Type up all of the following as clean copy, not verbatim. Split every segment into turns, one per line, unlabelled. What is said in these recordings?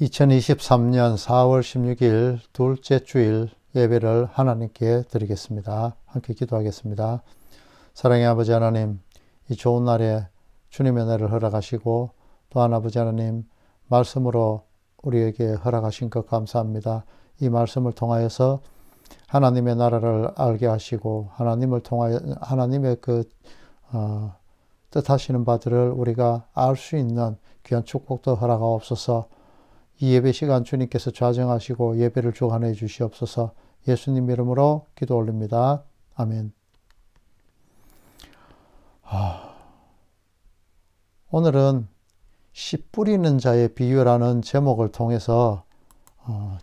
2023년 4월 16일 둘째 주일 예배를 하나님께 드리겠습니다. 함께 기도하겠습니다. 사랑의 아버지 하나님, 이 좋은 날에 주님의 은혜를 허락하시고 또한 아버지 하나님 말씀으로 우리에게 허락하신 것 감사합니다. 이 말씀을 통하여서 하나님의 나라를 알게 하시고 하나님을 통하여 하나님의 뜻하시는 바들을 우리가 알 수 있는 귀한 축복도 허락하옵소서. 이 예배 시간 주님께서 좌정하시고 예배를 주관해 주시옵소서. 예수님 이름으로 기도 올립니다. 아멘. 오늘은 씨 뿌리는 자의 비유라는 제목을 통해서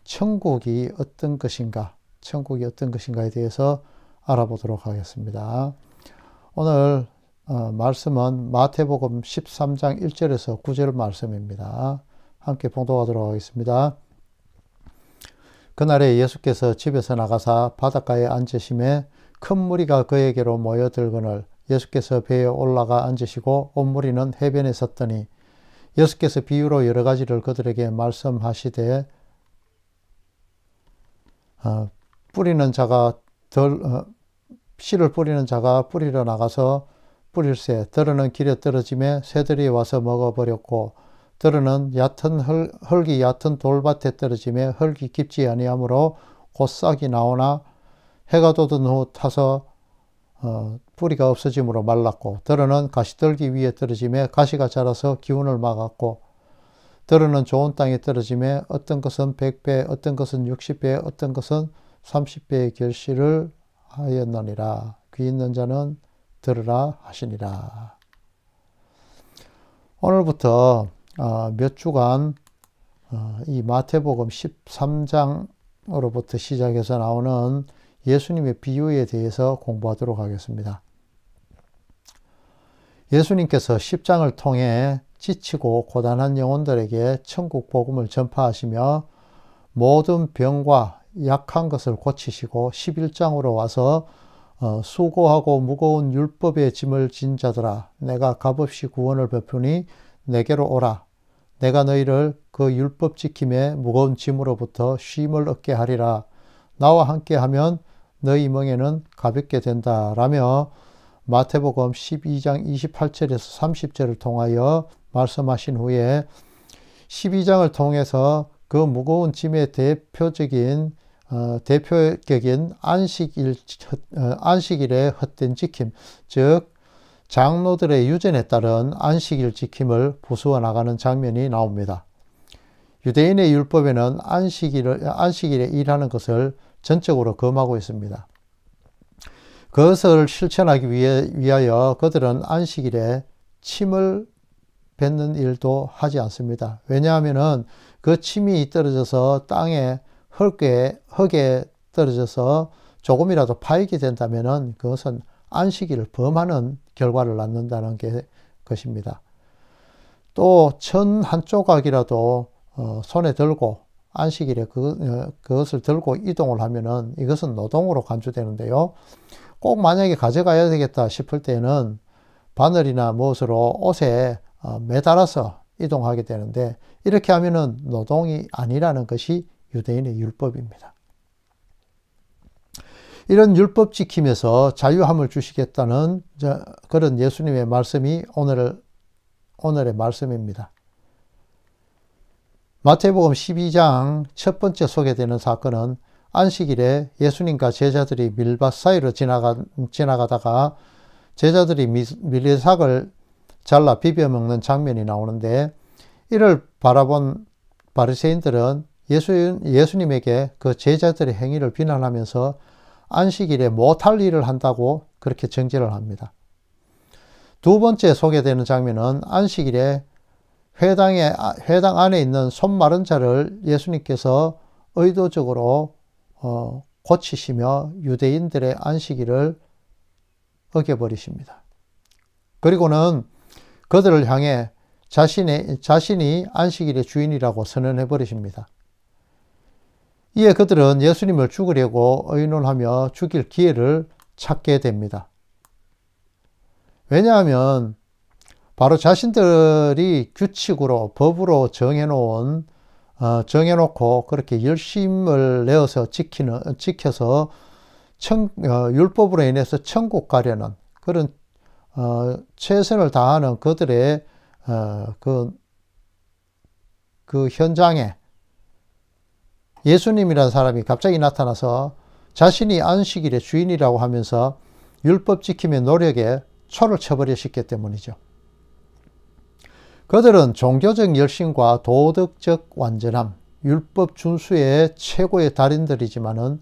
천국이 어떤 것인가에 대해서 알아보도록 하겠습니다. 오늘 말씀은 마태복음 13장 1절에서 9절 말씀입니다. 함께 봉독하도록 하겠습니다. 그날에 예수께서 집에서 나가사 바닷가에 앉으심에 큰 무리가 그에게로 모여들거늘 예수께서 배에 올라가 앉으시고 온 무리는 해변에 섰더니 예수께서 비유로 여러 가지를 그들에게 말씀하시되 씨를 뿌리는 자가 뿌리러 나가서 뿌릴새 들어는 길에 떨어짐에 새들이 와서 먹어버렸고 들어는 흙이 얕은 돌밭에 떨어짐에 흙이 깊지 아니하므로 곧 싹이 나오나 해가 돋은 후 타서 뿌리가 없어짐으로 말랐고 들어는 가시떨기 위에 떨어짐에 가시가 자라서 기운을 막았고 들어는 좋은 땅에 떨어짐에 어떤 것은 100배 어떤 것은 60배 어떤 것은 30배의 결실을 하였느니라. 귀 있는 자는 들으라 하시니라. 오늘부터 몇 주간 이 마태복음 13장으로부터 시작해서 나오는 예수님의 비유에 대해서 공부하도록 하겠습니다. 예수님께서 10장을 통해 지치고 고단한 영혼들에게 천국 복음을 전파하시며 모든 병과 약한 것을 고치시고 11장으로 와서 수고하고 무거운 율법의 짐을 진 자들아 내가 값없이 구원을 베푸니 내게로 오라. 내가 너희를 그 율법 지킴의 무거운 짐으로부터 쉼을 얻게 하리라. 나와 함께하면 너희 멍에는 가볍게 된다. 라며 마태복음 12장 28절에서 30절을 통하여 말씀하신 후에 12장을 통해서 그 무거운 짐의 대표적인 안식일의 헛된 지킴, 즉 장로들의 유전에 따른 안식일 지킴을 부수어 나가는 장면이 나옵니다. 유대인의 율법에는 안식일에 일하는 것을 전적으로 금하고 있습니다. 그것을 실천하기 위하여 그들은 안식일에 침을 뱉는 일도 하지 않습니다. 왜냐하면 그 침이 떨어져서 땅에 흙에 떨어져서 조금이라도 파익이 된다면 그것은 안식일을 범하는 결과를 낳는다는 것입니다. 또 천 한 조각이라도 손에 들고 안식일에 그것을 들고 이동을 하면은 이것은 노동으로 간주되는데요. 꼭 만약에 가져가야 되겠다 싶을 때는 바늘이나 무엇으로 옷에 매달아서 이동하게 되는데 이렇게 하면은 노동이 아니라는 것이 유대인의 율법입니다. 이런 율법 지킴에서 자유함을 주시겠다는 그런 예수님의 말씀이 오늘의 말씀입니다. 마태복음 12장 첫 번째 소개되는 사건은 안식일에 예수님과 제자들이 밀밭 사이로 지나가다가 제자들이 밀리삭을 잘라 비벼 먹는 장면이 나오는데 이를 바라본 바리새인들은 예수님에게 그 제자들의 행위를 비난하면서 안식일에 못할 일을 한다고 그렇게 정죄를 합니다. 두 번째 소개되는 장면은 안식일에 회당 안에 있는 손 마른 자를 예수님께서 의도적으로 고치시며 유대인들의 안식일을 어겨버리십니다. 그리고는 그들을 향해 자신이 안식일의 주인이라고 선언해 버리십니다. 이에 그들은 예수님을 죽으려고 의논하며 죽일 기회를 찾게 됩니다. 왜냐하면 바로 자신들이 규칙으로 법으로 정해놓은 정해놓고 그렇게 열심을 내어서 지켜서 율법으로 인해서 천국 가려는 그런 최선을 다하는 그들의 그 현장에 예수님이라는 사람이 갑자기 나타나서 자신이 안식일의 주인이라고 하면서 율법 지킴의 노력에 초를 쳐버리셨기 때문이죠. 그들은 종교적 열심과 도덕적 완전함, 율법 준수의 최고의 달인들이지만은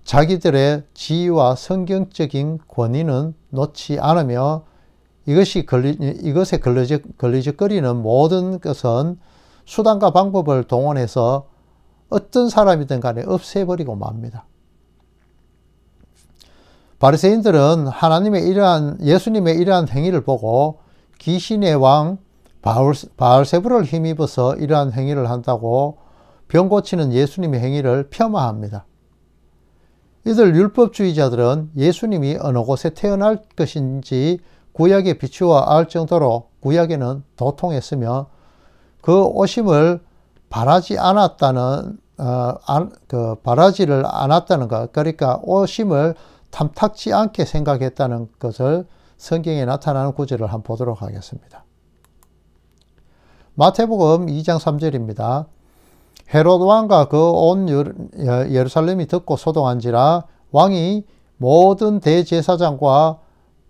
자기들의 지위와 성경적인 권위는 놓지 않으며 이것에 걸리적거리는 모든 것은 수단과 방법을 동원해서 어떤 사람이든 간에 없애버리고 맙니다. 바리새인들은 예수님의 이러한 행위를 보고 귀신의 왕 바알세불을 힘입어서 이러한 행위를 한다고 병 고치는 예수님의 행위를 폄하합니다. 이들 율법주의자들은 예수님이 어느 곳에 태어날 것인지 구약에 비추어 알 정도로 구약에는 도통했으며 그 오심을 바라지를 않았다는 것, 그러니까 오심을 탐탁지 않게 생각했다는 것을 성경에 나타나는 구절을 한번 보도록 하겠습니다. 마태복음 2장 3절입니다. 헤롯 왕과 그 온 예루살렘이 듣고 소동한지라 왕이 모든 대제사장과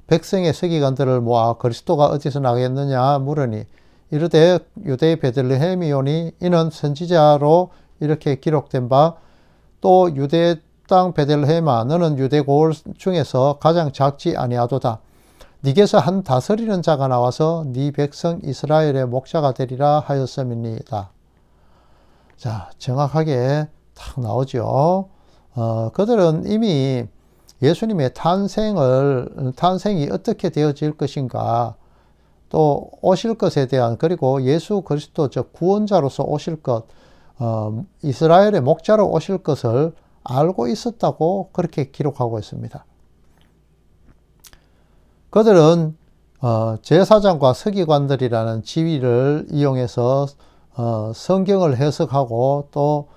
백성의 서기관들을 모아 그리스도가 어디서 나겠느냐 물으니 이르되 유대 베들레헴이오니 이는 선지자로 이렇게 기록된 바 또 유대 땅 베들레헴아 너는 유대 고을 중에서 가장 작지 아니하도다. 네게서 한 다스리는 자가 나와서 네 백성 이스라엘의 목자가 되리라 하였음이니이다. 자, 정확하게 딱 나오죠. 그들은 이미 예수님의 탄생이 어떻게 되어질 것인가, 또 오실 것에 대한, 그리고 예수 그리스도 즉 구원자로서 오실 것, 이스라엘의 목자로 오실 것을 알고 있었다고 그렇게 기록하고 있습니다. 그들은 제사장과 서기관들이라는 지위를 이용해서 성경을 해석하고 또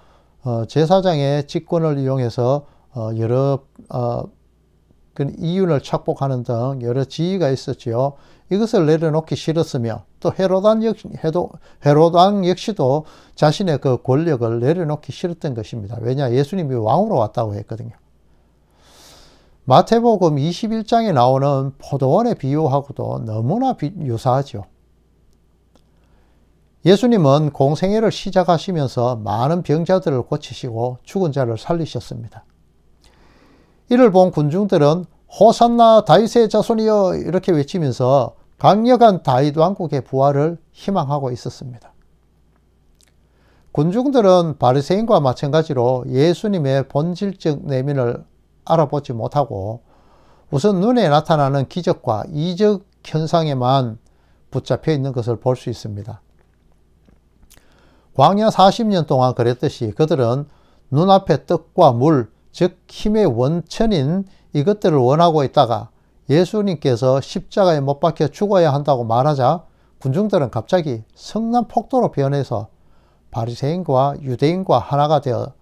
제사장의 직권을 이용해서 여러 이윤을 착복하는 등 여러 지위가 있었지요. 이것을 내려놓기 싫었으며 또 헤롯 왕 역시도 자신의 그 권력을 내려놓기 싫었던 것입니다. 왜냐? 예수님이 왕으로 왔다고 했거든요. 마태복음 21장에 나오는 포도원의 비유하고도 너무나 유사하죠. 예수님은 공생애를 시작하시면서 많은 병자들을 고치시고 죽은 자를 살리셨습니다. 이를 본 군중들은 호산나 다윗의 자손이여 이렇게 외치면서 강력한 다윗 왕국의 부활을 희망하고 있었습니다. 군중들은 바리새인과 마찬가지로 예수님의 본질적 내면을 알아보지 못하고 우선 눈에 나타나는 기적과 이적 현상에만 붙잡혀 있는 것을 볼 수 있습니다. 광야 40년 동안 그랬듯이 그들은 눈앞의 떡과 물, 즉 힘의 원천인 이것들을 원하고 있다가 예수님께서 십자가에 못 박혀 죽어야 한다고 말하자 군중들은 갑자기 성난폭도로 변해서 바리새인과 유대인과 하나가 되어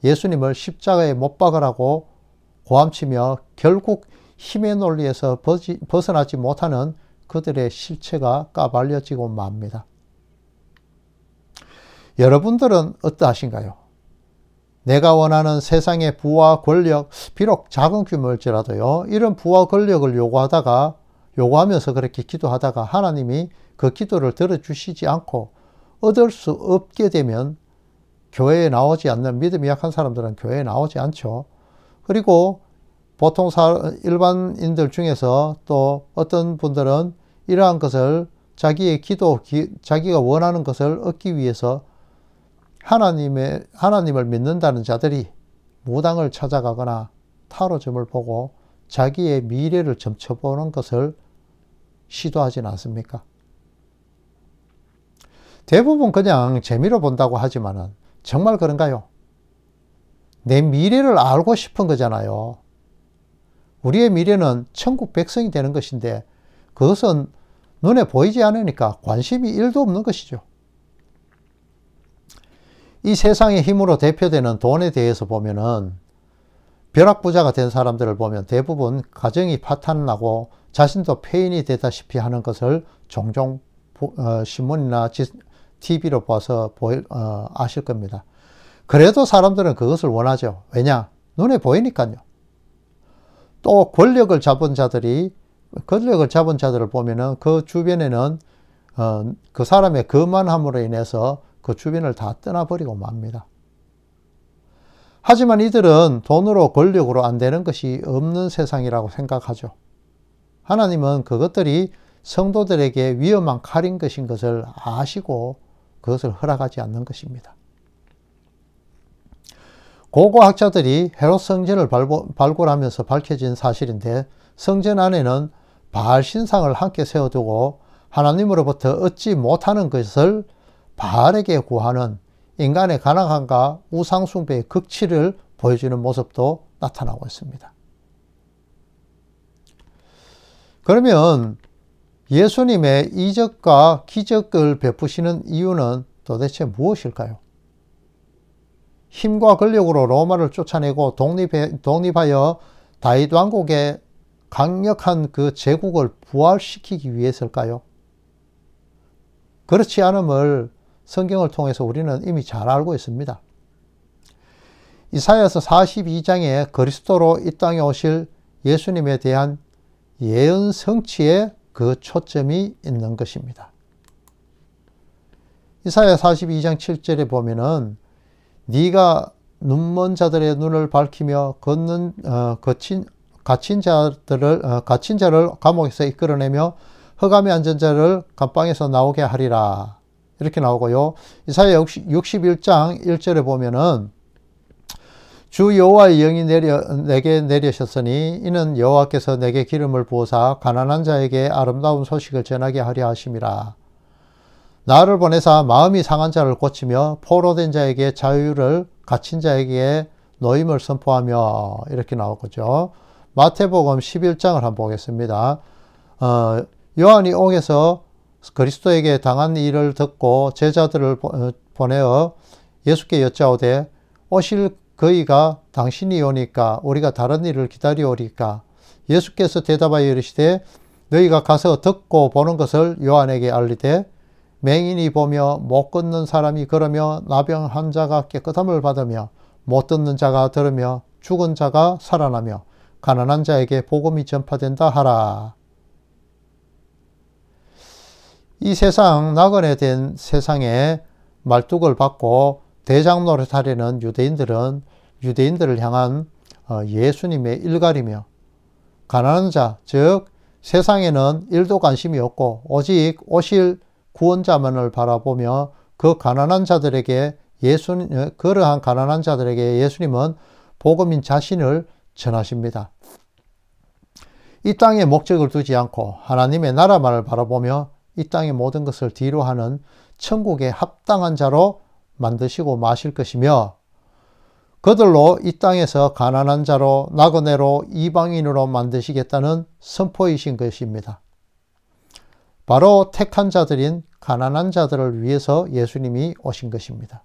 예수님을 십자가에 못 박으라고 고함치며 결국 힘의 논리에서 벗어나지 못하는 그들의 실체가 까발려지고 맙니다. 여러분들은 어떠하신가요? 내가 원하는 세상의 부와 권력, 비록 작은 규모일지라도요, 이런 부와 권력을 요구하면서 그렇게 기도하다가 하나님이 그 기도를 들어주시지 않고 얻을 수 없게 되면 교회에 나오지 않는, 믿음이 약한 사람들은 교회에 나오지 않죠. 그리고 보통 일반인들 중에서 또 어떤 분들은 이러한 것을 자기가 원하는 것을 얻기 위해서 하나님을 믿는다는 자들이 무당을 찾아가거나 타로점을 보고 자기의 미래를 점쳐보는 것을 시도하진 않습니까? 대부분 그냥 재미로 본다고 하지만은 정말 그런가요? 내 미래를 알고 싶은 거잖아요. 우리의 미래는 천국 백성이 되는 것인데 그것은 눈에 보이지 않으니까 관심이 1도 없는 것이죠. 이 세상의 힘으로 대표되는 돈에 대해서 보면은 벼락부자가 된 사람들을 보면 대부분 가정이 파탄나고 자신도 폐인이 되다시피 하는 것을 종종 신문이나 TV로 봐서 아실 겁니다. 그래도 사람들은 그것을 원하죠. 왜냐? 눈에 보이니까요. 또 권력을 잡은 자들을 보면은 그 주변에는 그 사람의 거만함으로 인해서 그 주변을 다 떠나버리고 맙니다. 하지만 이들은 돈으로 권력으로 안 되는 것이 없는 세상이라고 생각하죠. 하나님은 그것들이 성도들에게 위험한 칼인 것인 것을 아시고 그것을 허락하지 않는 것입니다. 고고학자들이 헤롯 성전을 발굴하면서 밝혀진 사실인데, 성전 안에는 바알 신상을 함께 세워두고 하나님으로부터 얻지 못하는 것을 바알에게 구하는 인간의 가난함과 우상숭배의 극치를 보여주는 모습도 나타나고 있습니다. 그러면 예수님의 이적과 기적을 베푸시는 이유는 도대체 무엇일까요? 힘과 권력으로 로마를 쫓아내고 독립하여 다윗 왕국의 강력한 그 제국을 부활시키기 위해서일까요? 그렇지 않음을 성경을 통해서 우리는 이미 잘 알고 있습니다. 이사야서 42장에 그리스도로 이 땅에 오실 예수님에 대한 예언 성취에 그 초점이 있는 것입니다. 이사야 42장 7절에 보면은 네가 눈먼 자들의 눈을 밝히며 갇힌 자를 감옥에서 이끌어내며 흑암에 앉은 자를 감방에서 나오게 하리라. 이렇게 나오고요. 이사야 61장 1절에 보면은 주 여호와의 영이 내게 내리셨으니 이는 여호와께서 내게 기름을 부으사 가난한 자에게 아름다운 소식을 전하게 하려 하심이라. 나를 보내사 마음이 상한 자를 고치며 포로된 자에게 자유를, 갇힌 자에게 노임을 선포하며, 이렇게 나오죠. 마태복음 11장을 한번 보겠습니다. 요한이 옥에서 그리스도에게 당한 일을 듣고 제자들을 보내어 예수께 여짜오되 오실 그이가 당신이 오니까 우리가 다른 일을 기다리오리까? 예수께서 대답하여 이르시되 너희가 가서 듣고 보는 것을 요한에게 알리되 맹인이 보며 못 걷는 사람이 걸으며 나병 환자가 깨끗함을 받으며 못 듣는 자가 들으며 죽은 자가 살아나며 가난한 자에게 복음이 전파된다 하라. 이 세상, 나그네 된 세상에 말뚝을 받고 대장 노릇하려는 유대인들을 향한 예수님의 일갈이며, 가난한 자, 즉 세상에는 일도 관심이 없고 오직 오실 구원자만을 바라보며 그러한 가난한 자들에게 예수님은 복음인 자신을 전하십니다. 이 땅에 목적을 두지 않고 하나님의 나라만을 바라보며 이 땅의 모든 것을 뒤로 하는 천국에 합당한 자로 만드시고 마실 것이며, 그들로 이 땅에서 가난한 자로, 나그네로, 이방인으로 만드시겠다는 선포이신 것입니다. 바로 택한 자들인 가난한 자들을 위해서 예수님이 오신 것입니다.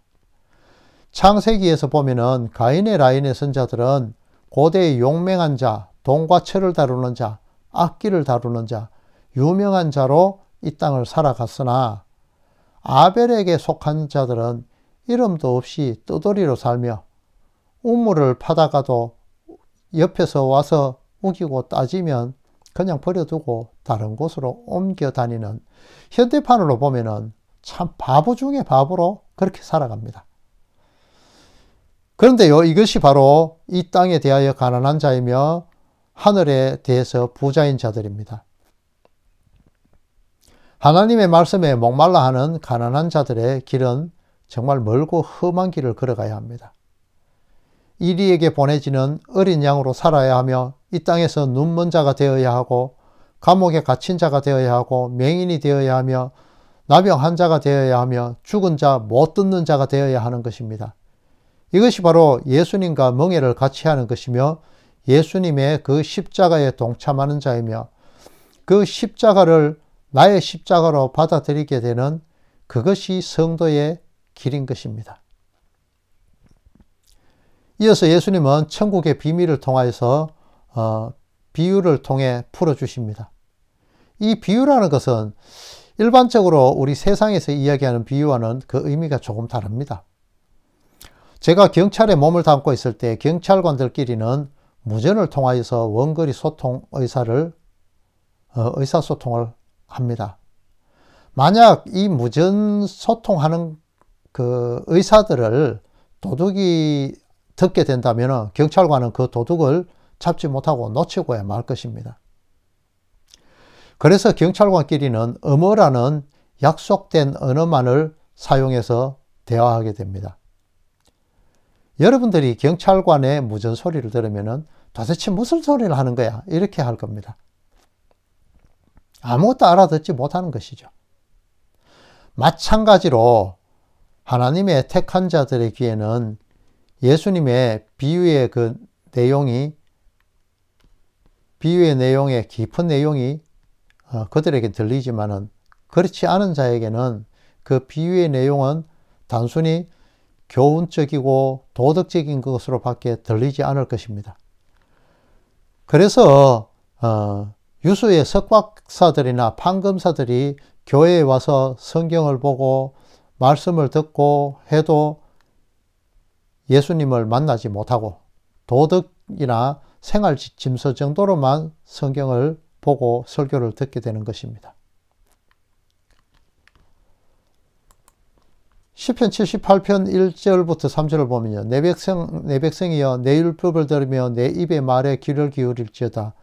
창세기에서 보면은 가인의 라인의 선자들은 고대의 용맹한 자, 돈과 철을 다루는 자, 악기를 다루는 자, 유명한 자로 이 땅을 살아갔으나 아벨에게 속한 자들은 이름도 없이 떠돌이로 살며 우물을 파다가도 옆에서 와서 우기고 따지면 그냥 버려두고 다른 곳으로 옮겨 다니는, 현대판으로 보면은 참 바보 중에 바보로 그렇게 살아갑니다. 그런데요, 이것이 바로 이 땅에 대하여 가난한 자이며 하늘에 대해서 부자인 자들입니다. 하나님의 말씀에 목말라 하는 가난한 자들의 길은 정말 멀고 험한 길을 걸어가야 합니다. 이리에게 보내지는 어린 양으로 살아야 하며 이 땅에서 눈먼 자가 되어야 하고 감옥에 갇힌 자가 되어야 하고 맹인이 되어야 하며 나병 환자가 되어야 하며 죽은 자, 못 듣는 자가 되어야 하는 것입니다. 이것이 바로 예수님과 멍에를 같이 하는 것이며 예수님의 그 십자가에 동참하는 자이며 그 십자가를 나의 십자가로 받아들이게 되는 그것이 성도의 길인 것입니다. 이어서 예수님은 천국의 비밀을 통하여서 비유를 통해 풀어주십니다. 이 비유라는 것은 일반적으로 우리 세상에서 이야기하는 비유와는 그 의미가 조금 다릅니다. 제가 경찰에 몸을 담고 있을 때 경찰관들끼리는 무전을 통하여서 원거리 소통 의사소통을 합니다. 만약 이 무전 소통하는 그 의사들을 도둑이 듣게 된다면 경찰관은 그 도둑을 잡지 못하고 놓치고야 말 것입니다. 그래서 경찰관끼리는 음어라는 약속된 언어만을 사용해서 대화하게 됩니다. 여러분들이 경찰관의 무전 소리를 들으면 도대체 무슨 소리를 하는 거야? 이렇게 할 겁니다. 아무것도 알아듣지 못하는 것이죠. 마찬가지로 하나님의 택한 자들의 귀에는 예수님의 비유의 내용의 깊은 내용이 그들에게 들리지만은 그렇지 않은 자에게는 그 비유의 내용은 단순히 교훈적이고 도덕적인 것으로 밖에 들리지 않을 것입니다. 그래서 유수의 석박사들이나 판검사들이 교회에 와서 성경을 보고 말씀을 듣고 해도 예수님을 만나지 못하고 도덕이나 생활 짐서 정도로만 성경을 보고 설교를 듣게 되는 것입니다. 시편 78편 1절부터 3절을 보면요. 내 백성이여 내 율법을 들으며 내 입의 말에 귀를 기울일지어다.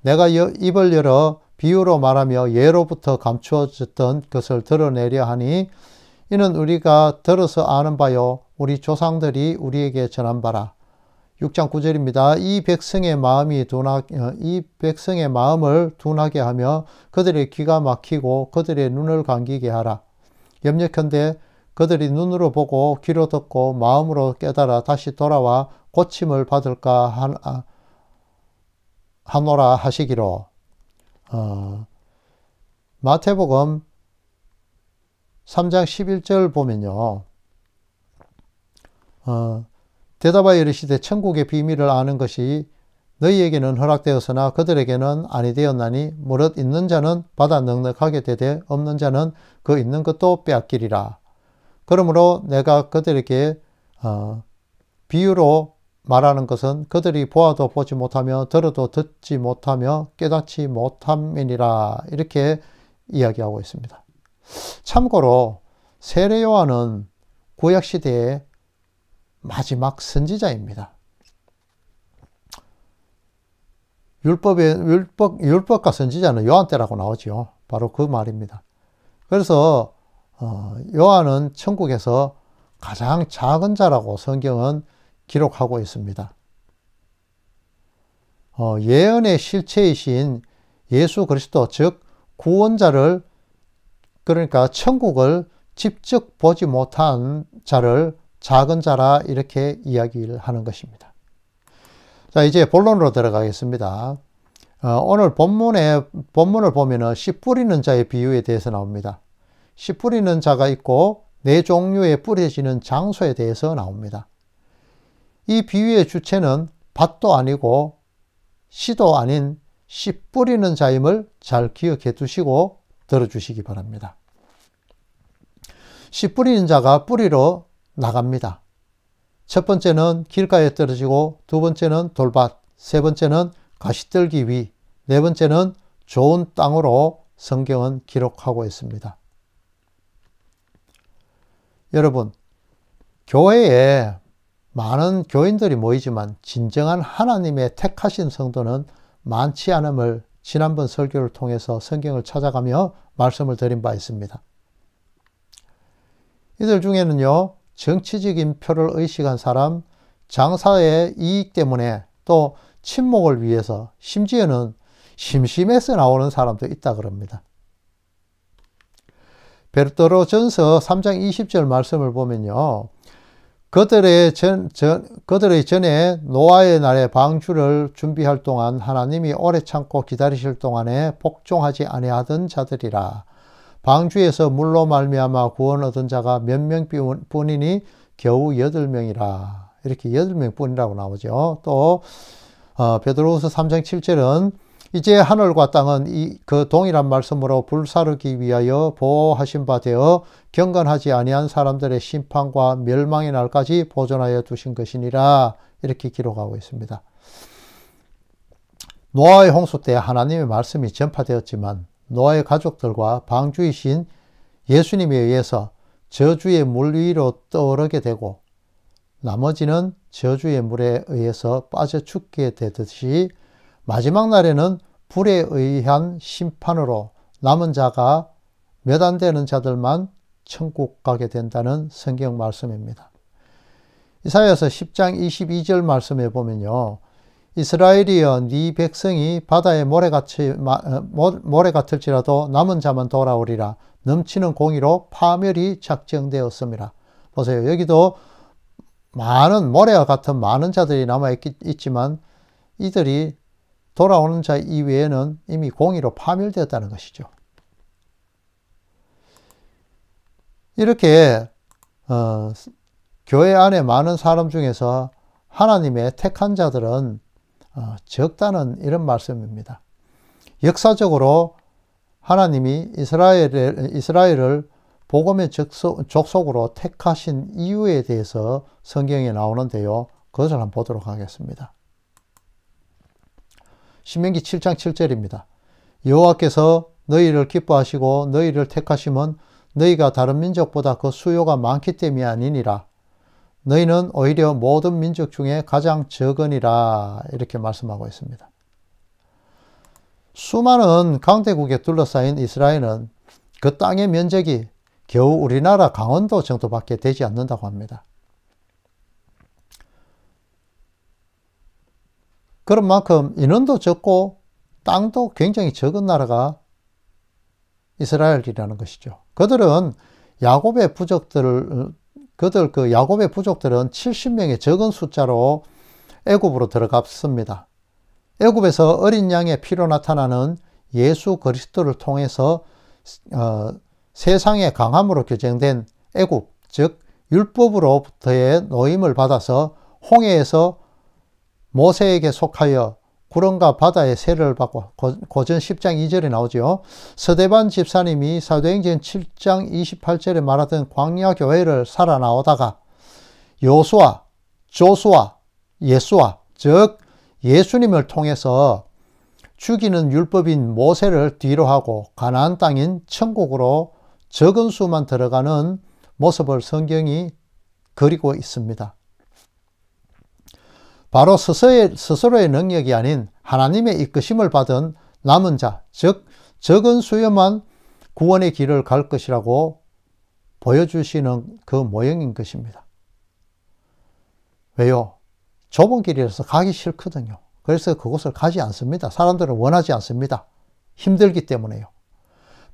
내가 입을 열어 비유로 말하며 예로부터 감추어졌던 것을 드러내려 하니 이는 우리가 들어서 아는 바요 우리 조상들이 우리에게 전한 바라. 6장 9절입니다. 이 백성의 마음을 둔하게 하며 그들의 귀가 막히고 그들의 눈을 감기게 하라. 염려컨대 그들이 눈으로 보고 귀로 듣고 마음으로 깨달아 다시 돌아와 고침을 받을까 하노라 하시기로. 마태복음 3장 11절 보면요. 대답하여 이르시되 천국의 비밀을 아는 것이 너희에게는 허락되었으나 그들에게는 아니 되었나니 무릇 있는 자는 받아 넉넉하게 되되 없는 자는 그 있는 것도 빼앗기리라. 그러므로 내가 그들에게 비유로 말하는 것은 그들이 보아도 보지 못하며 들어도 듣지 못하며 깨닫지 못함이니라. 이렇게 이야기하고 있습니다. 참고로 세례 요한은 구약시대의 마지막 선지자입니다. 율법과 선지자는 요한 때라고 나오죠. 바로 그 말입니다. 그래서 요한은 천국에서 가장 작은 자라고 성경은 기록하고 있습니다. 예언의 실체이신 예수 그리스도 즉 구원자를 그러니까 천국을 직접 보지 못한 자를 작은 자라 이렇게 이야기를 하는 것입니다. 자, 이제 본론으로 들어가겠습니다. 오늘 본문을 보면은 씨 뿌리는 자의 비유에 대해서 나옵니다. 씨 뿌리는 자가 있고 네 종류의 뿌려지는 장소에 대해서 나옵니다. 이 비유의 주체는 밭도 아니고 씨도 아닌 씨 뿌리는 자임을 잘 기억해 두시고 들어주시기 바랍니다. 씨 뿌리는 자가 뿌리러 나갑니다. 첫 번째는 길가에 떨어지고 두 번째는 돌밭, 세 번째는 가시떨기 위, 네 번째는 좋은 땅으로 성경은 기록하고 있습니다. 여러분, 교회에 많은 교인들이 모이지만 진정한 하나님의 택하신 성도는 많지 않음을 지난번 설교를 통해서 성경을 찾아가며 말씀을 드린 바 있습니다. 이들 중에는요, 정치적인 표를 의식한 사람, 장사의 이익 때문에 또 친목을 위해서 심지어는 심심해서 나오는 사람도 있다 그럽니다. 베드로전서 3장 20절 말씀을 보면요. 그들의 전에 노아의 날에 방주를 준비할 동안 하나님이 오래 참고 기다리실 동안에 복종하지 아니하던 자들이라. 방주에서 물로 말미암아 구원 얻은 자가 몇 명뿐이니 겨우 8명이라. 이렇게 8명 뿐이라고 나오죠. 또 베드로후서 3장 7절은 이제 하늘과 땅은 그 동일한 말씀으로 불사르기 위하여 보호하신 바 되어 경건하지 아니한 사람들의 심판과 멸망의 날까지 보존하여 두신 것이니라, 이렇게 기록하고 있습니다. 노아의 홍수 때 하나님의 말씀이 전파되었지만 노아의 가족들과 방주이신 예수님에 의해서 저주의 물 위로 떠오르게 되고 나머지는 저주의 물에 의해서 빠져 죽게 되듯이 마지막 날에는 불에 의한 심판으로 남은 자가 몇 안 되는 자들만 천국 가게 된다는 성경 말씀입니다. 이사야서 10장 22절 말씀에 보면요, 이스라엘이여 네 백성이 바다의 모래 같을지라도 남은 자만 돌아오리라. 넘치는 공의로 파멸이 작정되었습니다. 보세요. 여기도 많은 모래와 같은 많은 자들이 남아있지만 이들이 돌아오는 자 이외에는 이미 공의로 파멸되었다는 것이죠. 이렇게 교회 안에 많은 사람 중에서 하나님의 택한 자들은 적다는 이런 말씀입니다. 역사적으로 하나님이 이스라엘을 복음의 족속으로 택하신 이유에 대해서 성경에 나오는데요. 그것을 한번 보도록 하겠습니다. 신명기 7장 7절입니다. 여호와께서 너희를 기뻐하시고 너희를 택하심은 너희가 다른 민족보다 그 수요가 많기 때문이 아니니라. 너희는 오히려 모든 민족 중에 가장 적으니라, 이렇게 말씀하고 있습니다. 수많은 강대국에 둘러싸인 이스라엘은 그 땅의 면적이 겨우 우리나라 강원도 정도밖에 되지 않는다고 합니다. 그런 만큼 인원도 적고 땅도 굉장히 적은 나라가 이스라엘이라는 것이죠. 야곱의 부족들은 70명의 적은 숫자로 애굽으로 들어갔습니다. 애굽에서 어린 양의 피로 나타나는 예수 그리스도를 통해서 세상의 강함으로 규정된 애굽, 즉 율법으로부터의 노임을 받아서 홍해에서 모세에게 속하여 구름과 바다의 세례를 받고 고전 10장 2절에 나오죠. 서대반 집사님이 사도행전 7장 28절에 말하던 광야교회를 살아나오다가 요수아, 조수아, 예수아, 즉 예수님을 통해서 죽이는 율법인 모세를 뒤로 하고 가나안 땅인 천국으로 적은 수만 들어가는 모습을 성경이 그리고 있습니다. 바로 스스로의 능력이 아닌 하나님의 이끄심을 받은 남은 자, 즉 적은 수요만 구원의 길을 갈 것이라고 보여주시는 그 모형인 것입니다. 왜요? 좁은 길이라서 가기 싫거든요. 그래서 그곳을 가지 않습니다. 사람들은 원하지 않습니다. 힘들기 때문에요.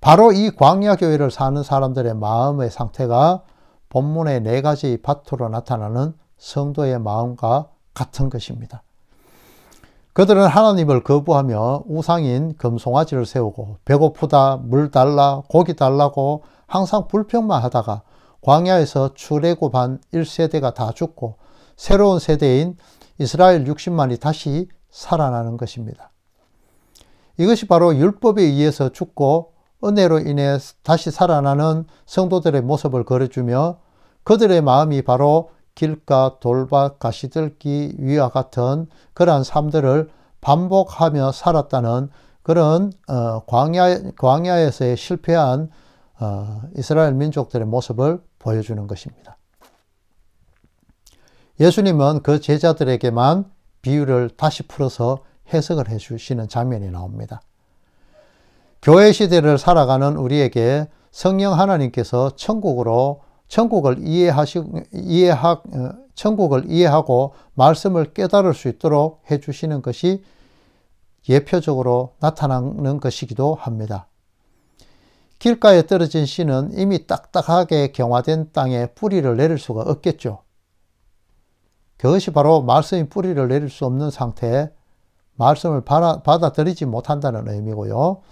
바로 이 광야교회를 사는 사람들의 마음의 상태가 본문의 4가지 바투로 나타나는 성도의 마음과 같은 것입니다. 그들은 하나님을 거부하며 우상인 금송아지를 세우고 배고프다, 물 달라, 고기 달라고 항상 불평만 하다가 광야에서 출애굽한 1세대가 다 죽고 새로운 세대인 이스라엘 60만이 다시 살아나는 것입니다. 이것이 바로 율법에 의해서 죽고 은혜로 인해 다시 살아나는 성도들의 모습을 그려주며 그들의 마음이 바로 길가, 돌밭, 가시들기 위와 같은 그러한 삶들을 반복하며 살았다는 그런 광야에서의 실패한 이스라엘 민족들의 모습을 보여주는 것입니다. 예수님은 그 제자들에게만 비유를 다시 풀어서 해석을 해주시는 장면이 나옵니다. 교회 시대를 살아가는 우리에게 성령 하나님께서 천국을 이해하고 말씀을 깨달을 수 있도록 해주시는 것이 예표적으로 나타나는 것이기도 합니다. 길가에 떨어진 씨는 이미 딱딱하게 경화된 땅에 뿌리를 내릴 수가 없겠죠. 그것이 바로 말씀이 뿌리를 내릴 수 없는 상태에 말씀을 받아들이지 못한다는 의미고요.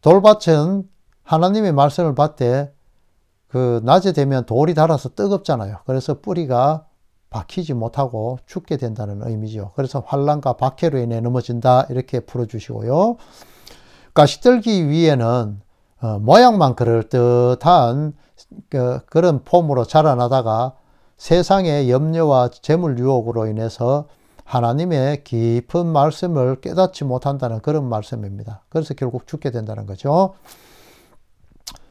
돌밭은 하나님의 말씀을 받되 낮에 되면 돌이 닳아서 뜨겁잖아요. 그래서 뿌리가 박히지 못하고 죽게 된다는 의미죠. 그래서 환난과 박해로 인해 넘어진다 이렇게 풀어주시고요. 가시떨기 위에는 모양만 그럴듯한 그런 폼으로 자라나다가 세상의 염려와 재물 유혹으로 인해서 하나님의 깊은 말씀을 깨닫지 못한다는 그런 말씀입니다. 그래서 결국 죽게 된다는 거죠.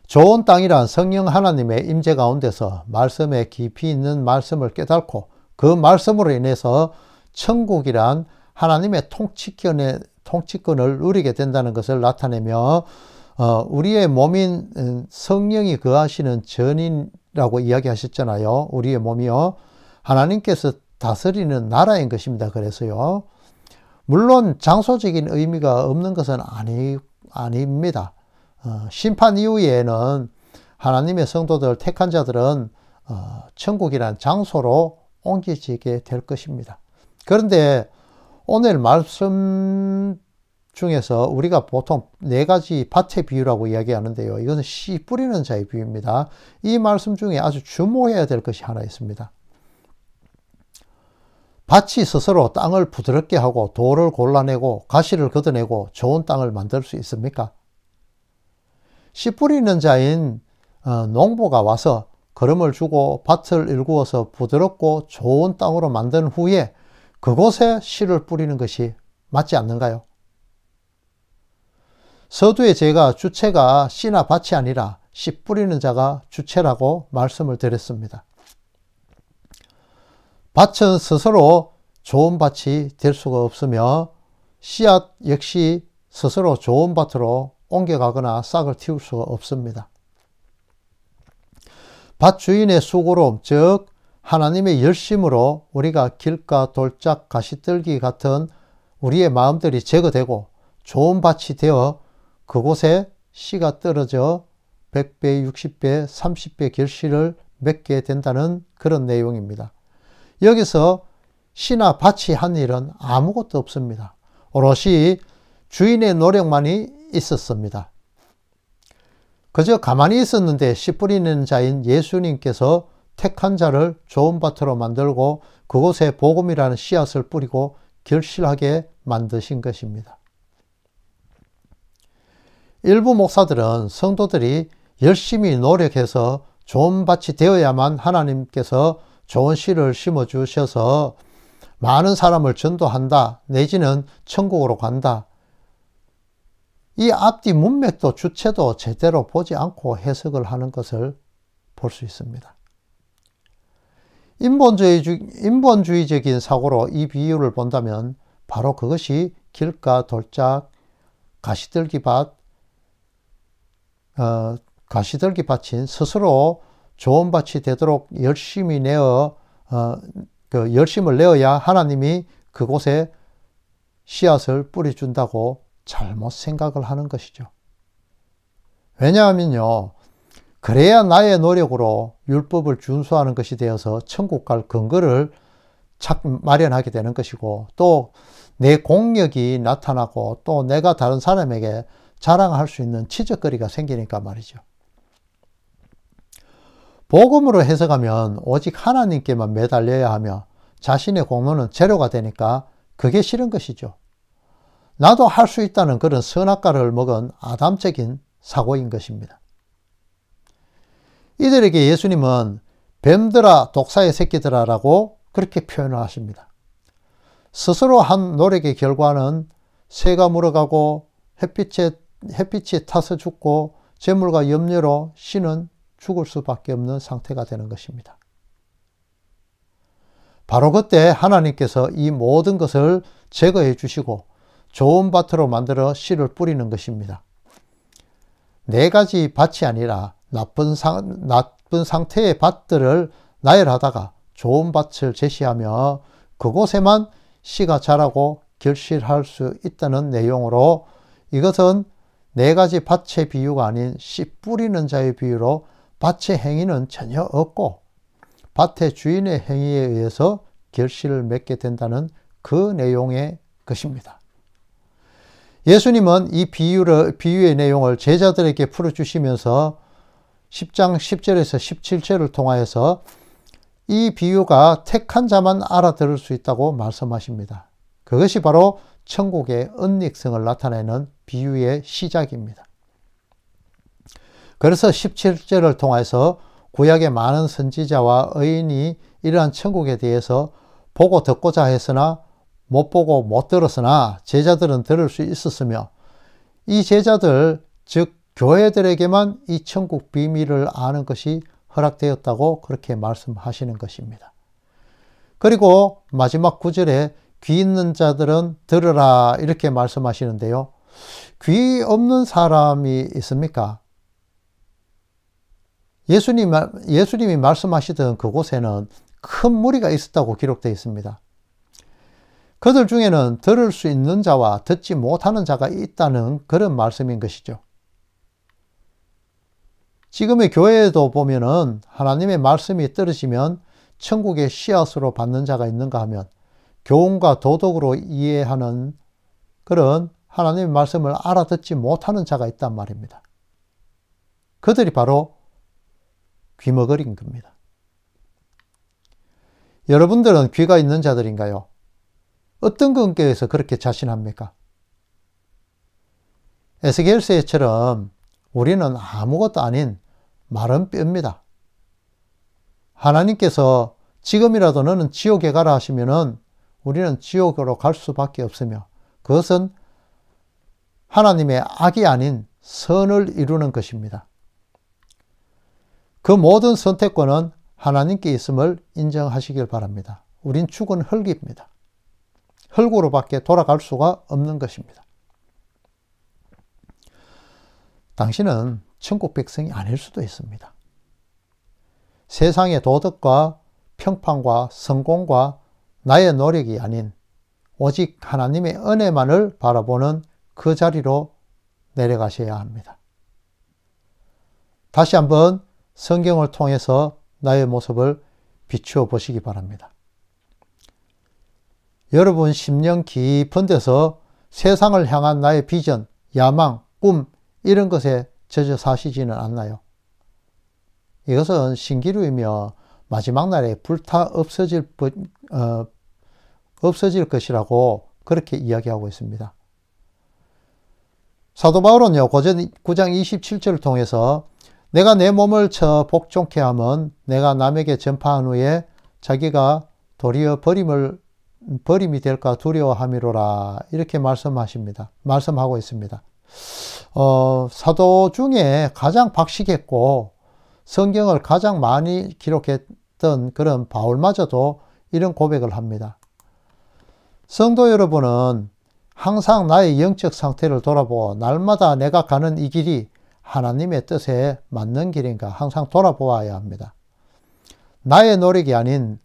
좋은 땅이란 성령 하나님의 임재 가운데서 말씀에 깊이 있는 말씀을 깨닫고 그 말씀으로 인해서 천국이란 하나님의 통치권을 누리게 된다는 것을 나타내며 우리의 몸인 성령이 거하시는 전인이라고 이야기하셨잖아요. 우리의 몸이요. 하나님께서 다스리는 나라인 것입니다. 그래서요. 물론 장소적인 의미가 없는 것은 아닙니다. 심판 이후에는 하나님의 성도들, 택한 자들은 천국이란 장소로 옮겨지게 될 것입니다. 그런데 오늘 말씀 중에서 우리가 보통 4가지 밭의 비유라고 이야기하는데요. 이것은 씨 뿌리는 자의 비유입니다. 이 말씀 중에 아주 주목해야 될 것이 하나 있습니다. 밭이 스스로 땅을 부드럽게 하고 돌을 골라내고 가시를 걷어내고 좋은 땅을 만들 수 있습니까? 씨 뿌리는 자인 농부가 와서 거름을 주고 밭을 일구어서 부드럽고 좋은 땅으로 만든 후에 그곳에 씨를 뿌리는 것이 맞지 않는가요? 서두에 제가 주체가 씨나 밭이 아니라 씨 뿌리는 자가 주체라고 말씀을 드렸습니다. 밭은 스스로 좋은 밭이 될 수가 없으며 씨앗 역시 스스로 좋은 밭으로 옮겨가거나 싹을 틔울 수가 없습니다. 밭 주인의 수고로움, 즉 하나님의 열심으로 우리가 길가, 돌짝, 가시떨기 같은 우리의 마음들이 제거되고 좋은 밭이 되어 그곳에 씨가 떨어져 100배, 60배, 30배 결실을 맺게 된다는 그런 내용입니다. 여기서 씨나 밭이 한 일은 아무것도 없습니다. 오롯이 주인의 노력만이 있었습니다. 그저 가만히 있었는데 씨 뿌리는 자인 예수님께서 택한 자를 좋은 밭으로 만들고 그곳에 복음이라는 씨앗을 뿌리고 결실하게 만드신 것입니다. 일부 목사들은 성도들이 열심히 노력해서 좋은 밭이 되어야만 하나님께서 좋은 씨를 심어주셔서 많은 사람을 전도한다, 내지는 천국으로 간다. 이 앞뒤 문맥도 주체도 제대로 보지 않고 해석을 하는 것을 볼 수 있습니다. 인본주의적인 사고로 이 비유를 본다면 바로 그것이 길가, 돌짝, 가시떨기 밭인 스스로 좋은 밭이 되도록 열심히 열심을 내어야 하나님이 그곳에 씨앗을 뿌려준다고 잘못 생각을 하는 것이죠. 왜냐하면요, 그래야 나의 노력으로 율법을 준수하는 것이 되어서 천국 갈 근거를 마련하게 되는 것이고, 또 내 공력이 나타나고 또 내가 다른 사람에게 자랑할 수 있는 치적거리가 생기니까 말이죠. 복음으로 해석하면 오직 하나님께만 매달려야 하며 자신의 공로는 제로가 되니까 그게 싫은 것이죠. 나도 할 수 있다는 그런 선악과를 먹은 아담적인 사고인 것입니다. 이들에게 예수님은 뱀들아, 독사의 새끼들아 라고 그렇게 표현을 하십니다. 스스로 한 노력의 결과는 새가 물어가고 햇빛이 타서 죽고 재물과 염려로 씨는 죽을 수밖에 없는 상태가 되는 것입니다. 바로 그때 하나님께서 이 모든 것을 제거해 주시고 좋은 밭으로 만들어 씨를 뿌리는 것입니다. 4가지 밭이 아니라 나쁜 상태의 밭들을 나열하다가 좋은 밭을 제시하며 그곳에만 씨가 자라고 결실할 수 있다는 내용으로 이것은 4가지 밭의 비유가 아닌 씨 뿌리는 자의 비유로 밭의 행위는 전혀 없고 밭의 주인의 행위에 의해서 결실을 맺게 된다는 그 내용의 것입니다. 예수님은 이 비유의 내용을 제자들에게 풀어주시면서 10장 10절에서 17절을 통하여서 이 비유가 택한 자만 알아들을 수 있다고 말씀하십니다. 그것이 바로 천국의 은닉성을 나타내는 비유의 시작입니다. 그래서 17절을 통해서 구약의 많은 선지자와 의인이 이러한 천국에 대해서 보고 듣고자 했으나 못 보고 못 들었으나 제자들은 들을 수 있었으며 이 제자들 즉 교회들에게만 이 천국 비밀을 아는 것이 허락되었다고 그렇게 말씀하시는 것입니다. 그리고 마지막 구절에 귀 있는 자들은 들으라 이렇게 말씀하시는데요. 귀 없는 사람이 있습니까? 예수님이 말씀하시던 그곳에는 큰 무리가 있었다고 기록되어 있습니다. 그들 중에는 들을 수 있는 자와 듣지 못하는 자가 있다는 그런 말씀인 것이죠. 지금의 교회에도 보면은 하나님의 말씀이 떨어지면 천국의 씨앗으로 받는 자가 있는가 하면 교훈과 도덕으로 이해하는 그런 하나님의 말씀을 알아듣지 못하는 자가 있단 말입니다. 그들이 바로 귀머거리인 겁니다. 여러분들은 귀가 있는 자들인가요? 어떤 근거에서 그렇게 자신합니까? 에스겔서처럼 우리는 아무것도 아닌 마른 뼈입니다. 하나님께서 지금이라도 너는 지옥에 가라 하시면은 우리는 지옥으로 갈 수밖에 없으며 그것은 하나님의 악이 아닌 선을 이루는 것입니다. 그 모든 선택권은 하나님께 있음을 인정하시길 바랍니다. 우린 죽은 흙입니다. 흙으로밖에 돌아갈 수가 없는 것입니다. 당신은 천국 백성이 아닐 수도 있습니다. 세상의 도덕과 평판과 성공과 나의 노력이 아닌 오직 하나님의 은혜만을 바라보는 그 자리로 내려가셔야 합니다. 다시 한번 성경을 통해서 나의 모습을 비추어 보시기 바랍니다. 여러분 심령 깊은 데서 세상을 향한 나의 비전, 야망, 꿈 이런 것에 젖어 사시지는 않나요? 이것은 신기루이며 마지막 날에 불타 없어질 것이라고 그렇게 이야기하고 있습니다. 사도 바울은요, 고전 9장 27절을 통해서 내가 내 몸을 쳐 복종케 함은 내가 남에게 전파한 후에 자기가 도리어 버림이 될까 두려워함이로라 이렇게 말씀하고 있습니다. 사도 중에 가장 박식했고 성경을 가장 많이 기록했던 그런 바울마저도 이런 고백을 합니다. 성도 여러분은 항상 나의 영적 상태를 돌아보고 날마다 내가 가는 이 길이 하나님의 뜻에 맞는 길인가 항상 돌아보아야 합니다. 나의 노력이 아닌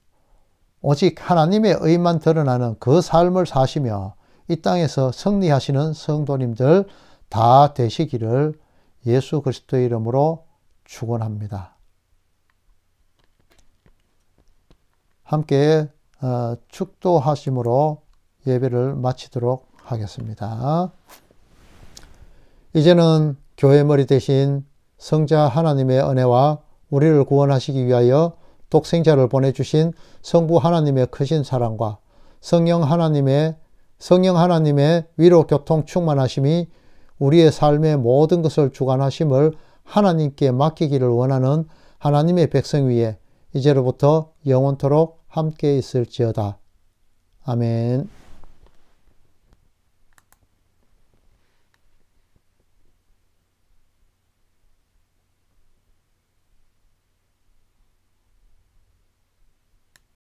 오직 하나님의 의만 드러나는 그 삶을 사시며 이 땅에서 승리하시는 성도님들 다 되시기를 예수 그리스도의 이름으로 축원합니다. 함께 축도하심으로 예배를 마치도록 하겠습니다. 이제는 교회 머리 대신 성자 하나님의 은혜와 우리를 구원하시기 위하여 독생자를 보내주신 성부 하나님의 크신 사랑과 성령 하나님의 위로 교통 충만하심이 우리의 삶의 모든 것을 주관하심을 하나님께 맡기기를 원하는 하나님의 백성 위에 이제로부터 영원토록 함께 있을지어다. 아멘.